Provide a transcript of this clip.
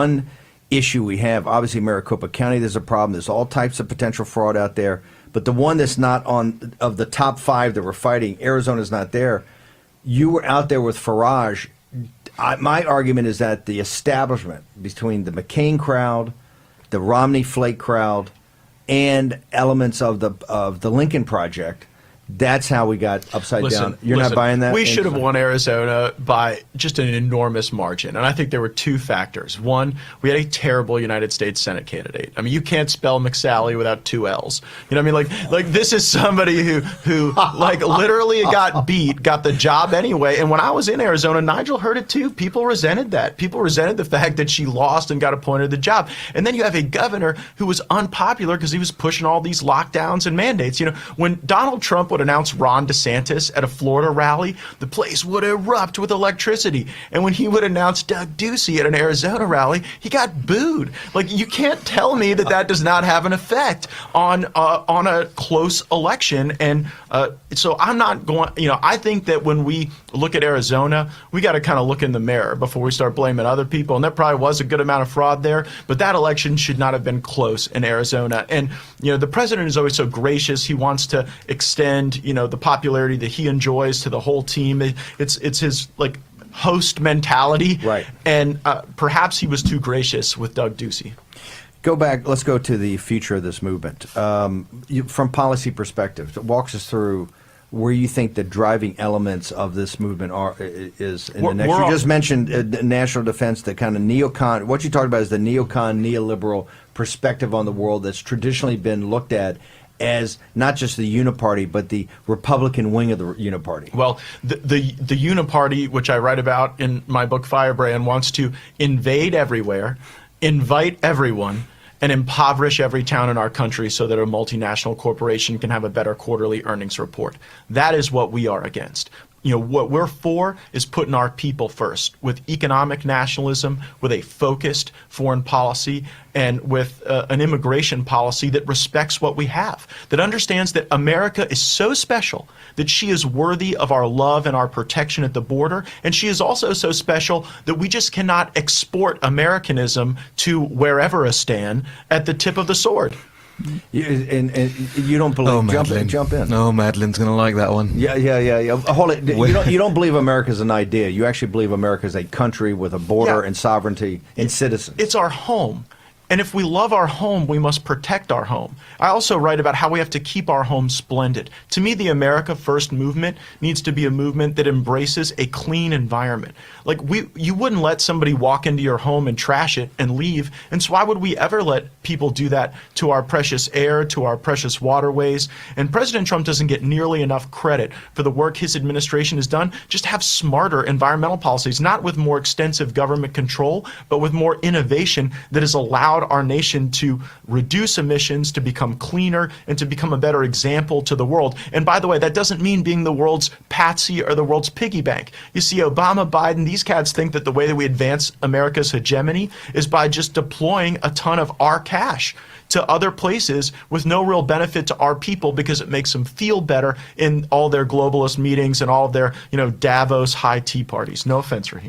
one issue we have, obviously Maricopa County, there's a problem. There's all types of potential fraud out there. But the one that's not on, of the top 5 that we're fighting, Arizona's not there. You were out there with Farage. My argument is that the establishment between the McCain crowd, the Romney Flake crowd, and elements of the Lincoln Project, that's how we got upside down. You're not buying that? We should have won Arizona by just an enormous margin. And I think there were 2 factors. One, we had a terrible United States Senate candidate. I mean, you can't spell McSally without 2 L's. You know what I mean? Like this is somebody who like literally got beat, got the job anyway. And when I was in Arizona, Nigel heard it too. People resented that. People resented the fact that she lost and got appointed the job. And then you have a governor who was unpopular because he was pushing all these lockdowns and mandates. You know, when Donald Trump would announce Ron DeSantis at a Florida rally, the place would erupt with electricity. And when he would announce Doug Ducey at an Arizona rally, he got booed. Like, you can't tell me that that does not have an effect on a close election. And so I'm not going, you know, I think that when we look at Arizona, we got to kind of look in the mirror before we start blaming other people. And there probably was a good amount of fraud there, but that election should not have been close in Arizona. And, you know, the president is always so gracious. He wants to extend, you know, the popularity that he enjoys to the whole team. It's his, like, host mentality. Right. And perhaps he was too gracious with Doug Ducey. Go back. Let's go to the future of this movement. From policy perspective, walk us through where you think the driving elements of this movement is in the next. You just mentioned national defense, the kind of neocon. What you talked about is the neocon, neoliberal perspective on the world that's traditionally been looked at as not just the uniparty, but the Republican wing of the uniparty. Well, the uniparty, which I write about in my book Firebrand, wants to invade everywhere, invite everyone, and impoverish every town in our country so that a multinational corporation can have a better quarterly earnings report. That is what we are against. You know, what we're for is putting our people first, with economic nationalism, with a focused foreign policy, and with an immigration policy that respects what we have, that understands that America is so special that she is worthy of our love and our protection at the border, and she is also so special that we just cannot export Americanism to wherever-istan at the tip of the sword. And you don't believe? Jump in. Oh, Madeline's going to like that one. Yeah. Hold it. You don't believe America's an idea. You actually believe America's a country with a border and sovereignty and citizens. It's our home. And if we love our home, we must protect our home. I also write about how we have to keep our home splendid. To me, the America First movement needs to be a movement that embraces a clean environment. Like, you wouldn't let somebody walk into your home and trash it and leave. And so why would we ever let people do that to our precious air, to our precious waterways? And President Trump doesn't get nearly enough credit for the work his administration has done. Just have smarter environmental policies, not with more extensive government control, but with more innovation that has allowed our nation to reduce emissions, to become cleaner, and to become a better example to the world. And by the way, that doesn't mean being the world's patsy or the world's piggy bank. You see, Obama, Biden, these cats think that the way that we advance America's hegemony is by just deploying a ton of our cash to other places with no real benefit to our people, because it makes them feel better in all their globalist meetings and all of their, you know, Davos high tea parties. No offense, Raheem.